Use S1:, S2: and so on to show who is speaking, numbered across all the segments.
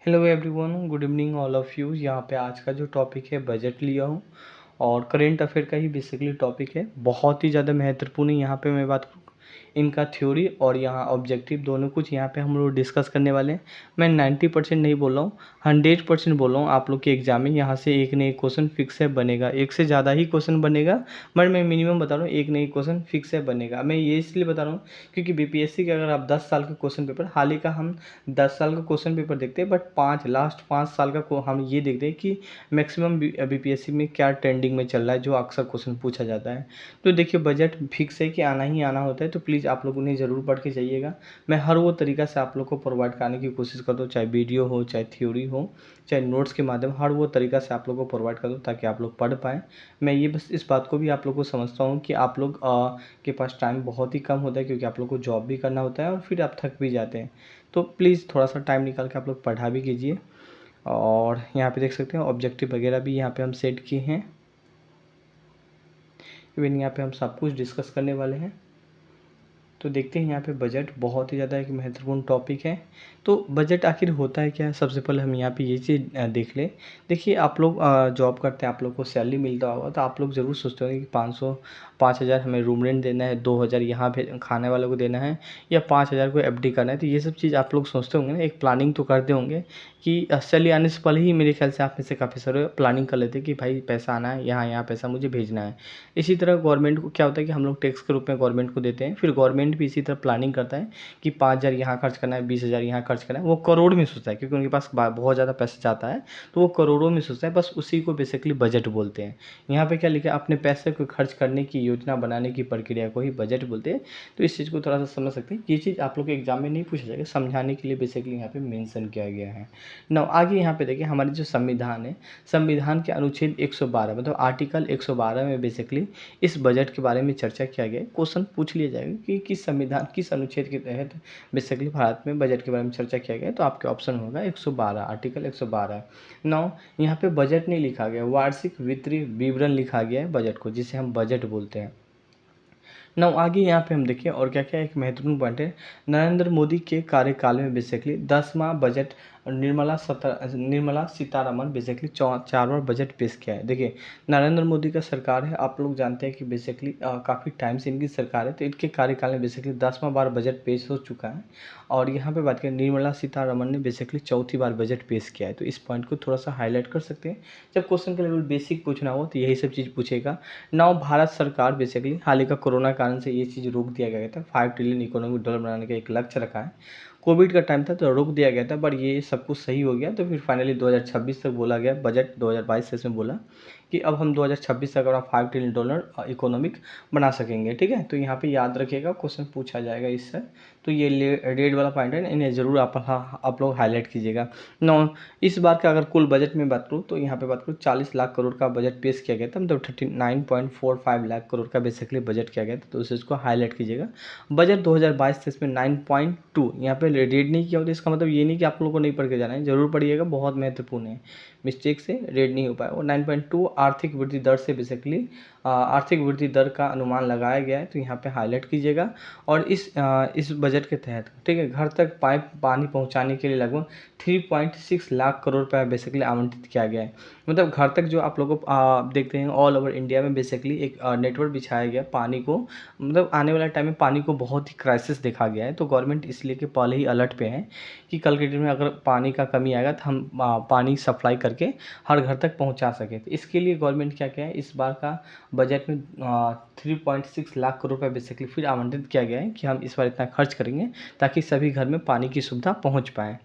S1: Hello everyone, good evening all of you. यहाँ पे आज का जो टॉपिक है बजट लिया हूँ और करेंट अफेयर का ही बेसिकली टॉपिक है। बहुत ही ज़्यादा महत्वपूर्ण है। यहाँ पे मैं बात करूँ इनका थ्योरी और यहाँ ऑब्जेक्टिव दोनों कुछ यहाँ पे हम लोग डिस्कस करने वाले हैं। मैं 90% नहीं बोल रहा हूँ, 100% बोल रहा हूँ। आप लोग के एग्जाम में यहाँ से एक न एक क्वेश्चन फिक्स है बनेगा, एक से ज़्यादा ही क्वेश्चन बनेगा, बट मैं मिनिमम बता रहा हूँ एक न एक क्वेश्चन फिक्स है बनेगा। मैं ये इसलिए बता रहा हूँ क्योंकि बीपीएससी के अगर आप 10 साल का क्वेश्चन पेपर, हाल ही का हम 10 साल का क्वेश्चन पेपर देखते हैं, बट लास्ट 5 साल का हम ये देखते हैं कि मैक्सिमम बीपीएससी में क्या ट्रेंडिंग में चल रहा है, जो अक्सर क्वेश्चन पूछा जाता है। तो देखिए, बजट फिक्स है कि आना ही आना होता है, तो प्लीज़ आप लोग उन्हें ज़रूर पढ़ के जाइएगा। मैं हर वो तरीका से आप लोग को प्रोवाइड कराने की कोशिश करता हूँ, चाहे वीडियो हो, चाहे थ्योरी हो, चाहे नोट्स के माध्यम, हर वो तरीका से आप लोग को प्रोवाइड कर दूँ ताकि आप लोग पढ़ पाएँ। मैं ये बस इस बात को भी आप लोग को समझता हूँ कि आप लोग के पास टाइम बहुत ही कम होता है, क्योंकि आप लोग को जॉब भी करना होता है और फिर आप थक भी जाते हैं। तो प्लीज़ थोड़ा सा टाइम निकाल के आप लोग पढ़ा भी कीजिए। और यहाँ पे देख सकते हैं ऑब्जेक्टिव वगैरह भी यहाँ पे हम सेट किए हैं। इवन यहाँ पे हम सब कुछ डिस्कस करने वाले हैं। तो देखते हैं यहाँ पे बजट बहुत ही ज़्यादा एक महत्वपूर्ण टॉपिक है। तो बजट आखिर होता है क्या? सबसे पहले हम यहाँ पे ये चीज़ देख लें। देखिए, आप लोग जॉब करते हैं, आप लोग को सैलरी मिलता होगा, तो आप लोग ज़रूर सोचते होंगे कि 500 5,000 हमें रूम रेंट देना है, 2,000 यहाँ पे खाने वालों को देना है, या 5,000 को एफडी करना है। तो ये सब चीज़ आप लोग सोचते होंगे ना, एक प्लानिंग तो करते होंगे कि सैलरी आने से पहले ही मेरे ख्याल से आप में से काफ़ी सारे प्लानिंग कर लेते हैं कि भाई पैसा आना है, यहाँ यहाँ पैसा मुझे भेजना है। इसी तरह गवर्नमेंट को क्या होता है कि हम लोग टैक्स के रूप में गवर्नमेंट को देते हैं, फिर गवर्नमेंट भी इसी तरह प्लानिंग करता है कि 5,000 यहाँ खर्च करना है, 20,000 यहाँ खर्च करना है। वो करोड़ में सोचता है, क्योंकि उनके पास बहुत ज़्यादा पैसा जाता है, तो वो करोड़ों में सोचता है। बस उसी को बेसिकली बजट बोलते हैं। यहाँ पे क्या लिखा है, अपने पैसे को खर्च करने की योजना बनाने की प्रक्रिया को ही बजट बोलते हैं। तो इस चीज़ को थोड़ा सा समझ सकते हैं। ये चीज़ आप लोग के एग्जाम में नहीं पूछा जाएगा, समझाने के लिए बेसिकली यहाँ पे मेंशन किया गया है। नाउ आगे यहाँ पे देखिए, हमारी जो संविधान है, संविधान के अनुच्छेद 112 मतलब आर्टिकल 112 में बेसिकली इस बजट के बारे में चर्चा किया गया है। क्वेश्चन पूछ लिया जाएगा कि किस संविधान, किस अनुच्छेद के तहत बेसिकली भारत में बजट के बारे में चर्चा किया गया है। तो आपके ऑप्शन होगा 112, आर्टिकल 112। नाउ यहाँ पे बजट नहीं लिखा गया, वार्षिक वित्तीय विवरण लिखा गया है बजट को, जिसे हम बजट बोलते हैं। नाउ आगे यहाँ पे हम देखिए और क्या क्या एक महत्वपूर्ण पॉइंट है। नरेंद्र मोदी के कार्यकाल में बेसिकली 10वां बजट निर्मला सीतारमन बेसिकली 4 बार बजट पेश किया है। देखिए, नरेंद्र मोदी का सरकार है, आप लोग जानते हैं कि बेसिकली काफ़ी टाइम से इनकी सरकार है, तो इनके कार्यकाल में बेसिकली 10वां बार बजट पेश हो चुका है। और यहाँ पे बात करें, निर्मला सीतारमन ने बेसिकली चौथी बार बजट पेश किया है। तो इस पॉइंट को थोड़ा सा हाईलाइट कर सकते हैं। जब क्वेश्चन का लेवल बेसिक पूछना हो तो यही सब चीज़ पूछेगा। नाउ भारत सरकार बेसिकली हाल ही का कोरोना कारण से ये चीज़ रोक दिया गया था। 5 ट्रिलियन इकोनॉमिक डॉलर बनाने का एक लक्ष्य रखा है। कोविड का टाइम था तो रोक दिया गया था, बट ये सब कुछ सही हो गया। तो फिर फाइनली 2026 तक बोला गया, बजट 2022 से इसमें बोला कि अब हम 2026 तक अपना 5 ट्रिलियन डॉलर इकोनॉमिक बना सकेंगे। ठीक है, तो यहाँ पे याद रखिएगा, क्वेश्चन पूछा जाएगा इससे। तो ये रेड वाला पॉइंट है, इन्हें ज़रूर आप लोग हाईलाइट कीजिएगा। नौ इस बार का अगर कुल बजट में बात करूँ तो यहाँ पे बात करूँ 40 लाख करोड़ का बजट पेश किया गया था, मतलब 39.45 लाख करोड़ का बेसिकली बजट किया गया था। तो इसको हाईलाइट कीजिएगा। बजट 2022 से इसमें 9.2 यहाँ पे रेड नहीं किया होता, इसका मतलब ये नहीं कि आप लोगों को नहीं पढ़ के जाना है, जरूर पढ़िएगा, बहुत महत्वपूर्ण है। मिस्टेक से रेड नहीं हो पाया। वो 9.2 आर्थिक वृद्धि दर से बेसिकली आर्थिक वृद्धि दर का अनुमान लगाया गया है, तो यहाँ पे हाईलाइट कीजिएगा। और इस बजट के तहत, ठीक है, घर तक पाइप पानी पहुँचाने के लिए लगभग 3.6 लाख करोड़ रुपये बेसिकली आवंटित किया गया है। मतलब घर तक जो आप लोगों को देखते हैं ऑल ओवर इंडिया में बेसिकली एक नेटवर्क बिछाया गया पानी को, मतलब आने वाले टाइम में पानी को बहुत ही क्राइसिस देखा गया है। तो गवर्नमेंट इसलिए कि पहले ही अलर्ट पे है कि कल के दिन में अगर पानी का कमी आएगा तो हम पानी सप्लाई करके हर घर तक पहुंचा सके। तो इसके लिए गवर्नमेंट क्या क्या है, इस बार का बजट में 3.6 लाख करोड़ रुपये बेसिकली फिर आवंटित किया गया है कि हम इस बार इतना खर्च करेंगे ताकि सभी घर में पानी की सुविधा पहुँच पाए।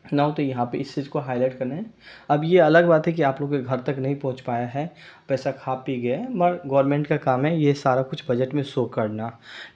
S1: नाउ तो यहाँ पे इस चीज़ को हाईलाइट करना है। अब ये अलग बात है कि आप लोग के घर तक नहीं पहुँच पाया है, पैसा खा पी गए, मगर गवर्नमेंट का काम है ये सारा कुछ बजट में शो करना।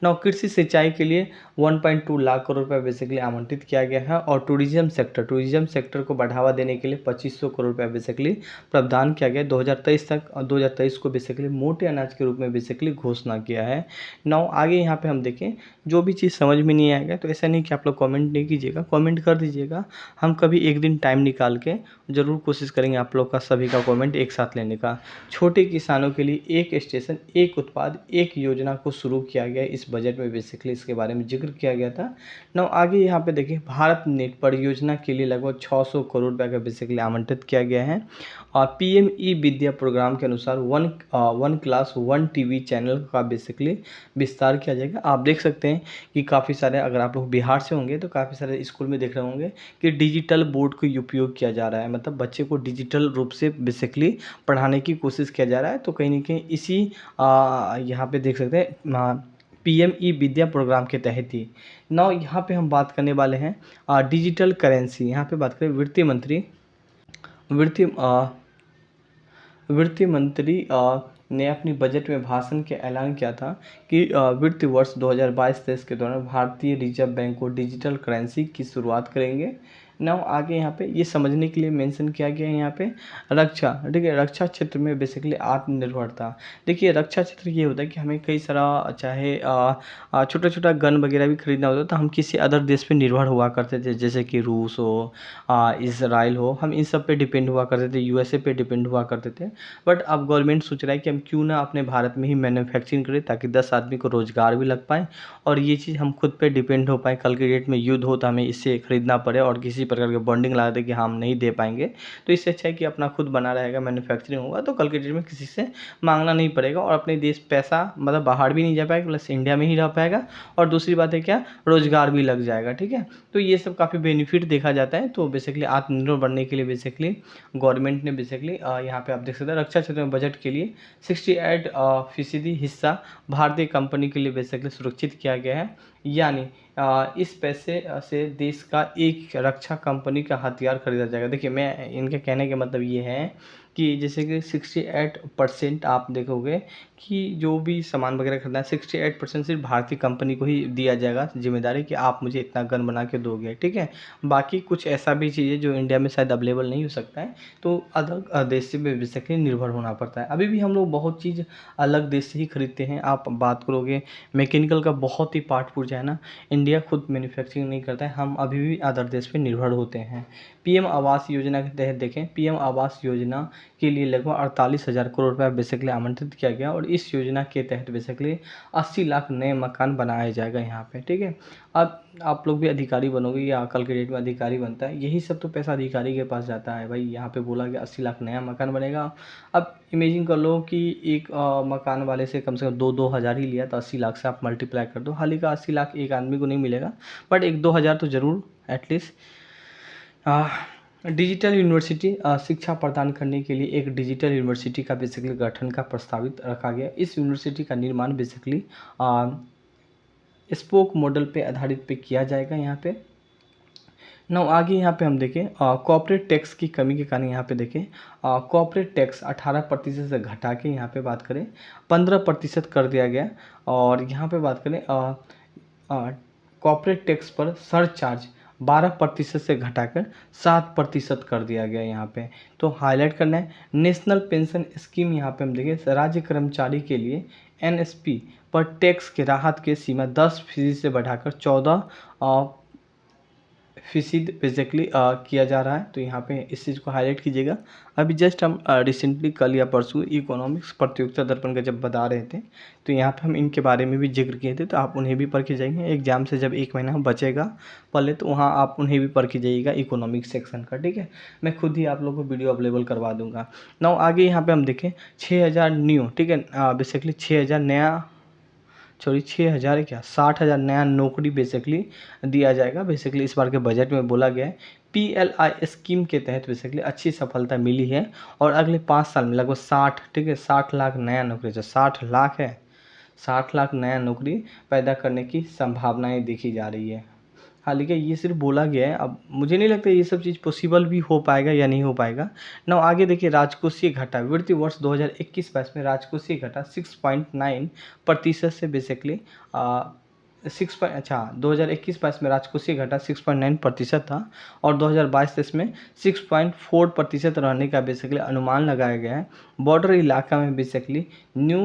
S1: नाउ कृषि सिंचाई के लिए 1.2 लाख करोड़ रुपये बेसिकली आवंटित किया गया है। और टूरिज्म सेक्टर को बढ़ावा देने के लिए 2500 करोड़ रुपये बेसिकली प्रावधान किया गया 2023 तक। और 2023 को बेसिकली मोटे अनाज के रूप में बेसिकली घोषणा किया है। नाउ आगे यहाँ पे हम देखें, जो भी चीज़ समझ में नहीं आएगा तो ऐसा नहीं कि आप लोग कमेंट नहीं कीजिएगा, कमेंट कर दीजिएगा। हम कभी एक दिन टाइम निकाल के ज़रूर कोशिश करेंगे आप लोग का सभी का कमेंट एक साथ लेने का। छोटे किसानों के लिए एक स्टेशन, एक उत्पाद, एक योजना को शुरू किया गया है इस बजट में, बेसिकली इसके बारे में जिक्र किया गया था। नाउ आगे यहाँ पे देखिए, भारत नेट परियोजना के लिए लगभग 600 करोड़ रुपये का बेसिकली आवंटित किया गया है। और पीएम ई विद्या प्रोग्राम के अनुसार one class one TV channel का बेसिकली विस्तार किया जाएगा। आप देख सकते हैं कि काफ़ी सारे, अगर आप लोग बिहार से होंगे तो काफ़ी सारे स्कूल में देख रहे होंगे कि डिजिटल बोर्ड का उपयोग किया जा रहा है, मतलब बच्चे को डिजिटल रूप से बेसिकली पढ़ाने की कोशिश किया जा रहा है। तो कहीं ना कहीं इसी यहाँ पे देख सकते हैं पीएम ई विद्या प्रोग्राम के तहत ही। नाउ यहाँ पे हम बात करने वाले हैं डिजिटल करेंसी। यहाँ पे बात करें वित्त मंत्री ने अपनी बजट में भाषण के ऐलान किया था कि वित्त वर्ष 2022-23 के दौरान भारतीय रिजर्व बैंक को डिजिटल करेंसी की शुरुआत करेंगे। नाउ आगे यहाँ पे ये समझने के लिए मेंशन किया गया है यहाँ पे रक्षा, ठीक है, रक्षा क्षेत्र में बेसिकली आत्मनिर्भरता। देखिए रक्षा क्षेत्र ये होता है कि हमें कई सारा, चाहे छोटा छोटा गन वगैरह भी खरीदना होता है तो हम किसी अदर देश पे निर्भर हुआ करते थे, जैसे कि रूस हो, इसराइल हो, हम इन सब पे डिपेंड हुआ करते थे, यूएसए पे डिपेंड हुआ करते थे। बट अब गवर्नमेंट सोच रहा है कि हम क्यों ना अपने भारत में ही मैन्युफैक्चरिंग करें, ताकि 10 आदमी को रोज़गार भी लग पाए और ये चीज़ हम खुद पे डिपेंड हो पाए। कल के डेट में युद्ध हो तो हमें इससे खरीदना पड़े और किसी प्रकार के बॉन्डिंग लगा दे कि हम नहीं दे पाएंगे, तो इससे अच्छा है कि अपना खुद बना रहेगा, मैन्युफैक्चरिंग होगा तो कल के डेट में किसी से मांगना नहीं पड़ेगा और अपने देश पैसा मतलब बाहर भी नहीं जा पाएगा, प्लस इंडिया में ही रह पाएगा। और दूसरी बात है क्या, रोज़गार भी लग जाएगा, ठीक है। तो ये सब काफ़ी बेनिफिट देखा जाता है। तो बेसिकली आत्मनिर्भर बनने के लिए बेसिकली गवर्नमेंट ने बेसिकली यहाँ पे आप देख सकते हैं रक्षा क्षेत्र में बजट के लिए 68% हिस्सा भारतीय कंपनी के लिए बेसिकली सुरक्षित किया गया है। यानी इस पैसे से देश का एक रक्षा कंपनी का हथियार खरीदा जाएगा। देखिए मैं इनके कहने का मतलब ये है कि जैसे कि 68% आप देखोगे कि जो भी सामान वगैरह खरीदना है 68% सिर्फ भारतीय कंपनी को ही दिया जाएगा जिम्मेदारी कि आप मुझे इतना गन बना के दोगे, ठीक है। बाकी कुछ ऐसा भी चीज़ है जो इंडिया में शायद अवेलेबल नहीं हो सकता है, तो अदर देश से बेसिकली निर्भर होना पड़ता है। अभी भी हम लोग बहुत चीज़ अलग देश से ही खरीदते हैं। आप बात करोगे मैकेनिकल का बहुत ही पार्ट पुर्जा है ना, इंडिया खुद मैन्युफैक्चरिंग नहीं करता है, हम अभी भी अदर देश पे निर्भर होते हैं। पीएम आवास योजना के तहत देखें, पीएम आवास योजना के लिए लगभग 48,000 करोड़ रुपये बेसिकली आमंत्रित किया गया और इस योजना के तहत बेसिकली 80 लाख नए मकान बनाया जाएगा यहाँ पे, ठीक है। अब आप लोग भी अधिकारी बनोगे या कल के डेट में अधिकारी बनता है, यही सब तो पैसा अधिकारी के पास जाता है भाई। यहाँ पे बोला गया 80 लाख नया मकान बनेगा। अब इमेजिन कर लो कि एक मकान वाले से कम 2 हज़ार ही लिया तो 80 लाख से आप मल्टीप्लाई कर दो, हाल ही का 80 लाख एक आदमी को नहीं मिलेगा, बट 1-2 हज़ार तो ज़रूर एटलीस्ट। डिजिटल यूनिवर्सिटी शिक्षा प्रदान करने के लिए एक डिजिटल यूनिवर्सिटी का बेसिकली गठन का प्रस्तावित रखा गया। इस यूनिवर्सिटी का निर्माण बेसिकली स्पोक मॉडल पे आधारित पे किया जाएगा यहाँ पे। नाउ आगे यहाँ पे हम देखें कॉर्पोरेट टैक्स की कमी के कारण यहाँ पे देखें कॉर्पोरेट टैक्स 18% से घटा के यहाँ पे बात करें 15% कर दिया गया। और यहाँ पे बात करें कॉर्पोरेट टैक्स पर सरचार्ज 12% से घटाकर 7% कर दिया गया यहाँ पे। तो हाईलाइट करना है नेशनल पेंशन स्कीम, यहाँ पे हम देखें राज्य कर्मचारी के लिए एनएसपी पर टैक्स के राहत की सीमा 10% से बढ़ाकर 14% बेसिकली किया जा रहा है। तो यहाँ पे इस चीज़ को हाईलाइट कीजिएगा। अभी जस्ट हम रिसेंटली कल या परसों इकोनॉमिक्स प्रतियोगिता दर्पण का जब बता रहे थे तो यहाँ पे हम इनके बारे में भी जिक्र किए थे, तो आप उन्हें भी पढ़ के जाएंगे। एग्जाम से जब 1 महीना बचेगा पहले तो वहाँ आप उन्हें भी पढ़ के जाइएगा इकोनॉमिक्स सेक्शन का, ठीक है। मैं खुद ही आप लोगों को वीडियो अवेलेबल करवा दूंगा। नाउ आगे यहाँ पे हम देखें 6,000 न्यू, ठीक है, बेसिकली 6,000 नया 6,000 क्या 60,000 नया नौकरी बेसिकली दिया जाएगा। बेसिकली इस बार के बजट में बोला गया है PLI स्कीम के तहत बेसिकली अच्छी सफलता मिली है और अगले 5 साल में लगभग 60, ठीक है, 60 लाख नया नौकरी, जो 60 लाख है, 60 लाख नया नौकरी पैदा करने की संभावनाएं देखी जा रही है। हालांकि ये सिर्फ बोला गया है, अब मुझे नहीं लगता ये सब चीज़ पॉसिबल भी हो पाएगा या नहीं हो पाएगा ना। आगे देखिए राजकोषीय घाटा वित्तीय वर्ष 2021-22 में राजकोषीय घाटा 6.9% से बेसिकली 2021-22 में राजकोषीय घाटा 6.9% था और 2022-23 में 6.4% रहने का बेसिकली अनुमान लगाया गया है। बॉर्डर इलाका में basically new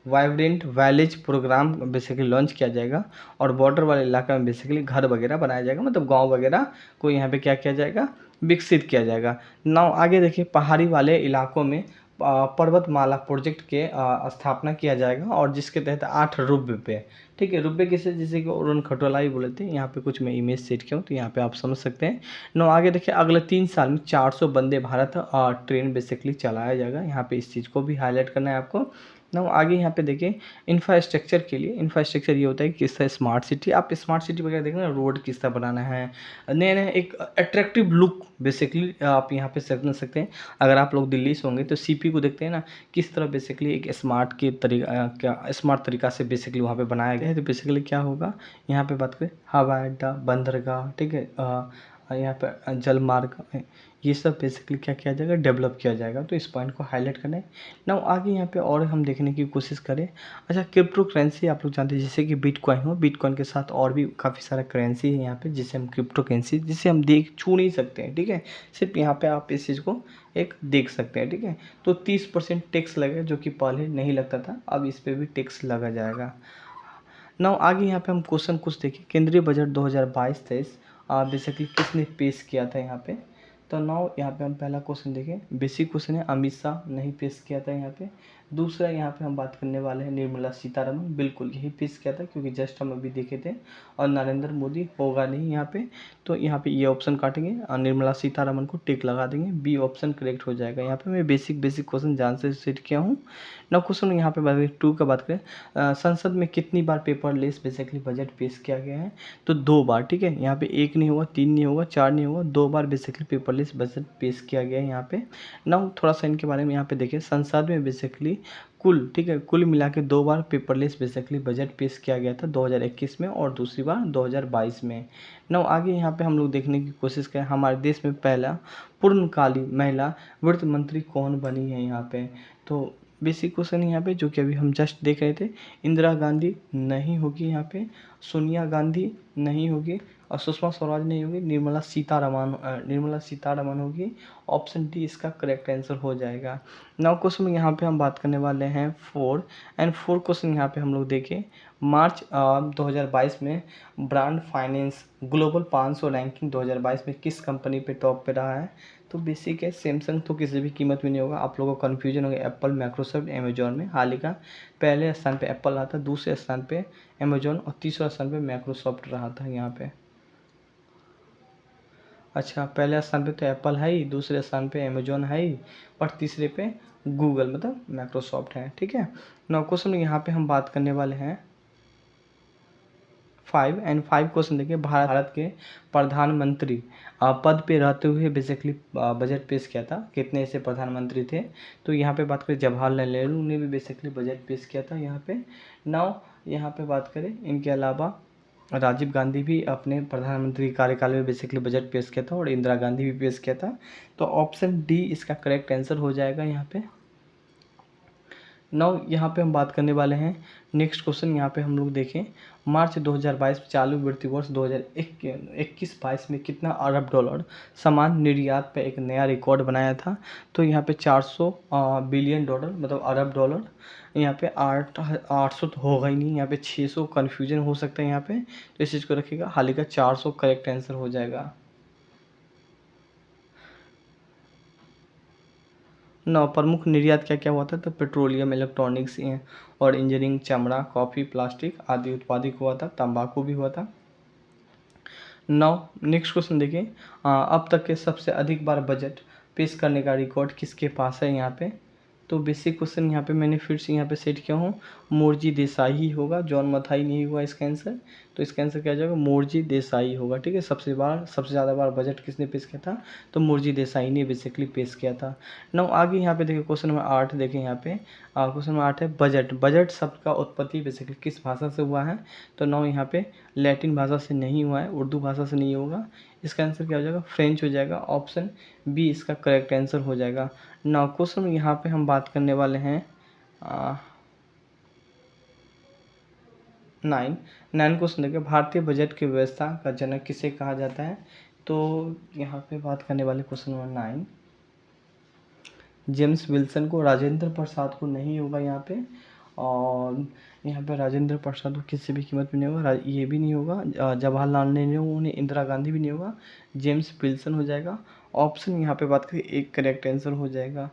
S1: vibrant village program basically launch किया जाएगा और बॉर्डर वाले इलाका में बेसिकली घर वगैरह बनाया जाएगा, मतलब गांव वगैरह को यहाँ पे क्या किया जाएगा, विकसित किया जाएगा। नाउ आगे देखिए, पहाड़ी वाले इलाकों में पर्वतमाला प्रोजेक्ट के स्थापना किया जाएगा और जिसके तहत 8 रुब्बे पे, ठीक है, रुब्बे किसे, जैसे कि अरुण खटोला ही बोले थे, यहाँ पे कुछ मैं इमेज सेट किया हूँ तो यहाँ पे आप समझ सकते हैं। नो आगे देखिए, अगले 3 साल में 400 वंदे भारत ट्रेन बेसिकली चलाया जाएगा, यहाँ पे इस चीज़ को भी हाईलाइट करना है आपको। ना आगे यहाँ पे देखिए, इंफ्रास्ट्रक्चर के लिए, इंफ्रास्ट्रक्चर ये होता है कि किस तरह स्मार्ट सिटी, आप स्मार्ट सिटी वगैरह देखें ना, रोड किस तरह बनाना है, नए नए एक अट्रैक्टिव लुक बेसिकली आप यहाँ पे समझ सकते हैं। अगर आप लोग दिल्ली से होंगे तो सीपी को देखते हैं ना, किस तरह बेसिकली एक स्मार्ट के तरीका, क्या स्मार्ट तरीका से बेसिकली वहाँ पे बनाया गया है। तो बेसिकली क्या होगा, यहाँ पे बात करें हवाई अड्डा, बंदरगाह, ठीक है, यहाँ पर जल मार्ग, ये सब बेसिकली क्या किया जाएगा, डेवलप किया जाएगा। तो इस पॉइंट को हाईलाइट करना है। ना आगे यहाँ पे और हम देखने की कोशिश करें। अच्छा, क्रिप्टो करेंसी आप लोग जानते हैं, जैसे कि बिटकॉइन हो, बिटकॉइन के साथ और भी काफ़ी सारा करेंसी है यहाँ पे, जिसे हम क्रिप्टो करेंसी, जिसे हम देख छू नहीं सकते हैं, ठीक है, सिर्फ यहाँ पे आप इस चीज़ को एक देख सकते हैं, ठीक है। तो 30% टैक्स लगेगा, जो कि पहले नहीं लगता था, अब इस पर भी टैक्स लगा जाएगा। नाउ आगे यहाँ पे हम क्वेश्चन कुछ देखें, केंद्रीय बजट 2022-23 बेसिकली किसने पेश किया था यहाँ पे। तो नाउ यहाँ पे हम पहला क्वेश्चन देखें, बेसिक क्वेश्चन है, अमित शाह नहीं पेश किया था यहाँ पे। दूसरा यहाँ पे हम बात करने वाले हैं निर्मला सीतारमण, बिल्कुल यही पेश किया था, क्योंकि जस्ट हम अभी देखे थे। और नरेंद्र मोदी होगा नहीं यहाँ पे, तो यहाँ पे ये ऑप्शन काटेंगे और निर्मला सीतारमण को टिक लगा देंगे, बी ऑप्शन करेक्ट हो जाएगा। यहाँ पे मैं बेसिक क्वेश्चन जान से सेट किया हूँ। नाउ क्वेश्चन यहाँ पे बात करें 2 का, बात करें संसद में कितनी बार पेपरलेस बेसिकली बजट पेश किया गया है। तो 2 बार, ठीक है, यहाँ पे 1 नहीं होगा, 3 नहीं होगा, 4 नहीं होगा, 2 बार बेसिकली पेपरलेस बजट पेश किया गया है यहाँ पे। नाउ थोड़ा सा इनके बारे में यहाँ पे देखिए, संसद में बेसिकली कुल, ठीक है, कुल मिला के 2 बार पेपरलेस बेसिकली बजट पेश किया गया था, 2021 में और दूसरी बार 2022 में। नाउ आगे यहाँ पे हम लोग देखने की कोशिश करें, हमारे देश में पहला पूर्णकालीन महिला वित्त मंत्री कौन बनी है यहाँ पे। तो बेसिक क्वेश्चन यहाँ पे, जो कि अभी हम जस्ट देख रहे थे, इंदिरा गांधी नहीं होगी यहाँ पे, सोनिया गांधी नहीं होगी, और सुषमा स्वराज नहीं होगी, निर्मला सीतारमण होगी। ऑप्शन डी इसका करेक्ट आंसर हो जाएगा। नाउ क्वेश्चन यहाँ पे हम बात करने वाले हैं 4 क्वेश्चन यहाँ पे हम लोग देखें, मार्च 2022 में ब्रांड फाइनेंस ग्लोबल 500 रैंकिंग 2022 में किस कंपनी पे टॉप पे रहा है। तो बेसिक है, सैमसंग तो किसी भी कीमत में नहीं होगा, आप लोगों को कन्फ्यूजन होगा, एप्पल, माइक्रोसॉफ्ट, अमेजोन में हाल ही का पहले स्थान पे एप्पल रहा था, दूसरे स्थान पे अमेजोन और तीसरा स्थान पे माइक्रोसॉफ्ट रहा था यहाँ पे। अच्छा, पहले स्थान पे तो एप्पल है ही, दूसरे स्थान पे अमेजोन है ही, और तीसरे पे गूगल मतलब माइक्रोसॉफ्ट है, ठीक है। नौ क्वेश्चन यहाँ पे हम बात करने वाले हैं 5 क्वेश्चन देखिए, भारत के प्रधानमंत्री पद पे रहते हुए बेसिकली बजट पेश किया था, कितने ऐसे प्रधानमंत्री थे। तो यहाँ पे बात करें, जवाहरलाल नेहरू ने भी बेसिकली बजट पेश किया था यहाँ पे। नाउ यहाँ पे बात करें, इनके अलावा राजीव गांधी भी अपने प्रधानमंत्री कार्यकाल में बेसिकली बजट पेश किया था और इंदिरा गांधी भी पेश किया था। तो ऑप्शन डी इसका करेक्ट आंसर हो जाएगा यहाँ पे। नाउ यहाँ पे हम बात करने वाले हैं नेक्स्ट क्वेश्चन, यहाँ पे हम लोग देखें, मार्च 2022 चालू वित्तीय वर्ष 2021-22 में कितना अरब डॉलर सामान निर्यात पे एक नया रिकॉर्ड बनाया था। तो यहाँ पे 400 बिलियन डॉलर मतलब अरब डॉलर, यहाँ पे 800 तो होगा ही नहीं, यहाँ पे 600 कन्फ्यूजन हो सकता है यहाँ पे, तो इस चीज़ को रखिएगा, हाल ही का 400 करेक्ट आंसर हो जाएगा। नौ प्रमुख निर्यात क्या क्या हुआ था, तो पेट्रोलियम, इलेक्ट्रॉनिक्स और इंजीनियरिंग, चमड़ा, कॉफ़ी, प्लास्टिक आदि उत्पादित हुआ था, तंबाकू भी हुआ था। नौ नेक्स्ट क्वेश्चन देखिए, अब तक के सबसे अधिक बार बजट पेश करने का रिकॉर्ड किसके पास है यहाँ पे। तो बेसिक क्वेश्चन यहाँ पे मैंने फिर से यहाँ पे सेट किया हूँ, मोरजी देसाई ही होगा, जॉन मथाई नहीं हुआ इसका आंसर। तो इसका आंसर क्या हो जाएगा, मोरजी देसाई होगा, ठीक है। सबसे ज़्यादा बार बजट किसने पेश किया था, तो मोरजी देसाई ने बेसिकली पेश किया था। नाउ आगे यहाँ पे देखिए, क्वेश्चन नंबर 8 देखें यहाँ पे, क्वेश्चन नंबर 8 है बजट शब्द का उत्पत्ति बेसिकली किस भाषा से हुआ है। तो नाउ यहाँ पे लैटिन भाषा से नहीं हुआ है, उर्दू भाषा से नहीं होगा, इसका आंसर क्या हो जाएगा, फ्रेंच हो जाएगा। ऑप्शन बी इसका करेक्ट आंसर हो जाएगा। नाउ क्वेश्चन यहाँ पे हम बात करने वाले हैं 9 क्वेश्चन देखिए, भारतीय बजट की व्यवस्था का जनक किसे कहा जाता है। तो यहाँ पे बात करने वाले क्वेश्चन नंबर 9 जेम्स विल्सन को, राजेंद्र प्रसाद को नहीं होगा यहाँ पे, और यहाँ पे राजेंद्र प्रसाद को किसी भी कीमत में नहीं होगा, ये भी नहीं होगा, जवाहरलाल नेहरू ने, इंदिरा गांधी भी नहीं होगा, जेम्स विल्सन हो जाएगा। ऑप्शन यहाँ पे बात करें एक करेक्ट आंसर हो जाएगा।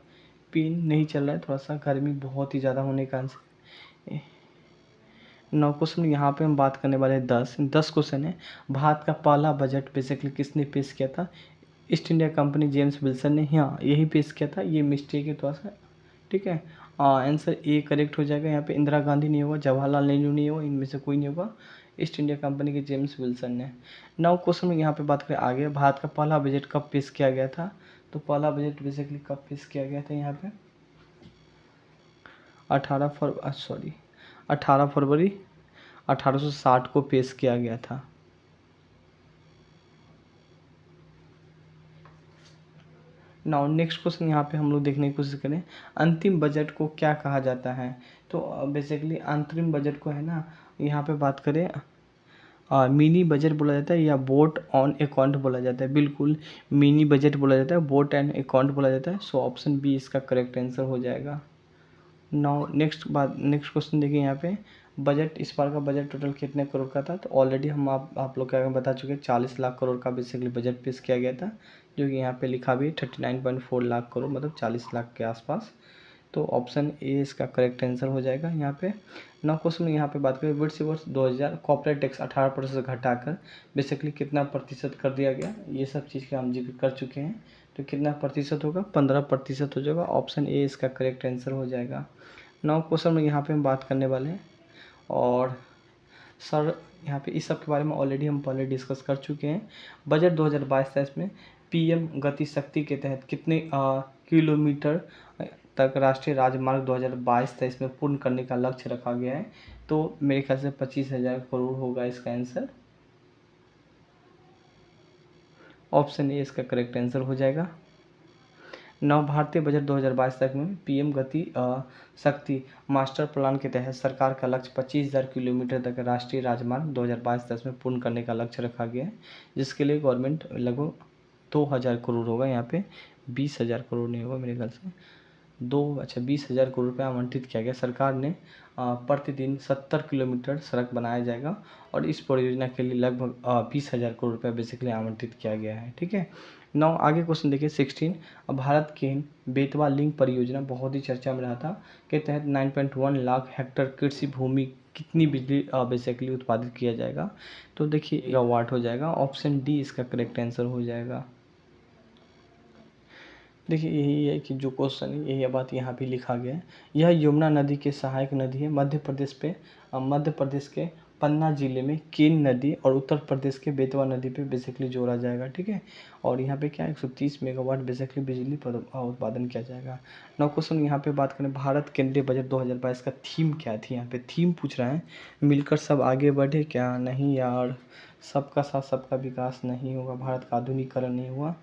S1: पेन नहीं चल रहा है, थोड़ा सा गर्मी बहुत ही ज़्यादा होने का आंसर। 9 क्वेश्चन यहाँ पे हम बात करने वाले हैं। 10 क्वेश्चन है। भारत का पहला बजट बेसिकली किसने पेश किया था? East India company, James Wilson ने, हाँ यही पेश किया था। ये मिस्टेक है थोड़ा सा, ठीक है। आंसर ए करेक्ट हो जाएगा। यहाँ पे इंदिरा गांधी नहीं होगा, जवाहरलाल नेहरू नहीं होगा, इनमें से कोई नहीं होगा। ईस्ट इंडिया कंपनी के जेम्स विल्सन ने। 9 क्वेश्चन में यहाँ पे बात करें आगे, भारत का पहला बजट कब पेश किया गया था? तो पहला बजट बेसिकली कब पेश किया गया था? यहाँ पे 18 फरवरी 1860 को पेश किया गया था। नाउ नेक्स्ट क्वेश्चन यहाँ पे हम लोग देखने की कोशिश करें, अंतिम बजट को क्या कहा जाता है? तो बेसिकली अंतरिम बजट को है ना, यहाँ पे बात करें मिनी बजट बोला जाता है या वोट ऑन अकाउंट बोला जाता है। बिल्कुल मिनी बजट बोला जाता है, वोट एंड अकाउंट बोला जाता है। सो ऑप्शन बी इसका करेक्ट आंसर हो जाएगा। नाउ नेक्स्ट क्वेश्चन देखिए यहाँ पे, बजट, इस बार का बजट टोटल कितने करोड़ का था? तो ऑलरेडी हम आप लोग क्या बता चुके हैं, 40 लाख करोड़ का बेसिकली बजट पेश किया गया था, जो कि यहाँ पे लिखा भी 39.4 लाख करोड़, मतलब 40 लाख के आसपास। तो ऑप्शन ए इसका करेक्ट आंसर हो जाएगा। यहाँ पे 9 क्वेश्चन में यहाँ पे बात करें, वित्त वर्ष 2000 कॉर्पोरेट टैक्स 18% घटाकर बेसिकली कितना प्रतिशत कर दिया गया? ये सब चीज़ का हम जिक्र कर चुके हैं। तो कितना प्रतिशत होगा? 15% हो जाएगा। ऑप्शन ए इसका करेक्ट आंसर हो जाएगा। 9 क्वेश्चन में यहाँ पे हम बात करने वाले हैं, और सर यहाँ पे इस सब के बारे में ऑलरेडी हम पहले डिस्कस कर चुके हैं। बजट 2022-23 में पीएम गति शक्ति के तहत कितने किलोमीटर तक राष्ट्रीय राजमार्ग 2022-23 में पूर्ण करने का लक्ष्य रखा गया है? तो मेरे ख्याल से 25,000 करोड़ होगा इसका आंसर। ऑप्शन ए इसका करेक्ट आंसर हो जाएगा। नव भारतीय बजट 2022 तक में पीएम गति शक्ति मास्टर प्लान के तहत सरकार का लक्ष्य 25,000 किलोमीटर तक राष्ट्रीय राजमार्ग 2022-23 में पूर्ण करने का लक्ष्य रखा गया है, जिसके लिए गवर्नमेंट लगभग 2,000 करोड़ होगा। यहाँ पे 20,000 करोड़ नहीं होगा मेरे ख्याल से, 20,000 करोड़ रुपये आवंटित किया गया। सरकार ने प्रतिदिन 70 किलोमीटर सड़क बनाया जाएगा, और इस परियोजना के लिए लगभग 20,000 करोड़ रुपये बेसिकली आवंटित किया गया है, ठीक है। नौ आगे क्वेश्चन देखिए 16, भारत की बेतवा लिंक परियोजना बहुत ही चर्चा में रहा था, के तहत 9.1 लाख हेक्टेयर कृषि भूमि कितनी बिजली बेसिकली उत्पादित किया जाएगा? तो देखिए गीगावाट हो जाएगा। ऑप्शन डी इसका करेक्ट आंसर हो जाएगा। देखिए यही है कि जो क्वेश्चन है यही बात यहाँ भी लिखा गया है। यह यमुना नदी के सहायक नदी है। मध्य प्रदेश के पन्ना जिले में केन नदी और उत्तर प्रदेश के बेतवा नदी पे बेसिकली जोड़ा जाएगा, ठीक है। और यहाँ पे क्या 130 मेगावाट बेसिकली बिजली उत्पादन किया जाएगा। नौ क्वेश्चन यहाँ पे बात करें, भारत केंद्रीय बजट 2022 का थीम क्या थी? यहाँ पे थीम पूछ रहा है, मिलकर सब आगे बढ़े क्या? नहीं यार, सबका साथ सबका विकास नहीं होगा, भारत का आधुनिकीकरण नहीं हुआ,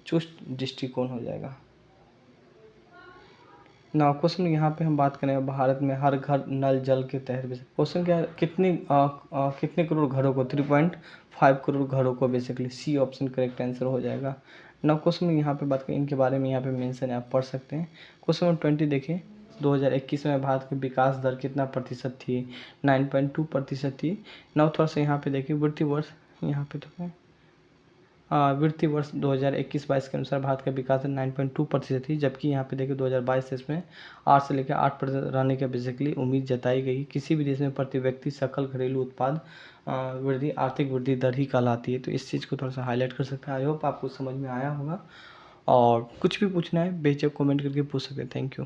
S1: चुस्त दृष्टिकोण हो जाएगा। ना क्वेश्चन यहाँ पे हम बात करें, भारत में हर घर नल जल के तहत क्वेश्चन क्या है, कितने करोड़ घरों को? 3.5 करोड़ घरों को basically, C option correct answer हो जाएगा। ना क्वेश्चन यहाँ पे बात करें, इनके बारे में यहाँ पे मेंशन है, आप पढ़ सकते हैं। क्वेश्चन नंबर 20 देखें, 2021 में भारत की विकास दर कितना प्रतिशत थी? 9.2% थी। ना थोड़ा सा यहाँ पे देखिए, वित्तीय वर्ष यहाँ पे तो वित्तीय वर्ष 2021-22 के अनुसार भारत का विकास दर 9.2% थी, जबकि यहाँ पे देखिए 2022-23 में 8 से लेकर 8% रहने की बेसिकली उम्मीद जताई गई। किसी भी देश में प्रति व्यक्ति सकल घरेलू उत्पाद वृद्धि आर्थिक वृद्धि दर ही कहलाती है। तो इस चीज़ को थोड़ा सा हाईलाइट कर सकते हैं। आई होप आपको समझ में आया होगा, और कुछ भी पूछना है बेझिझक कमेंट करके पूछ सकते हैं। Thank you.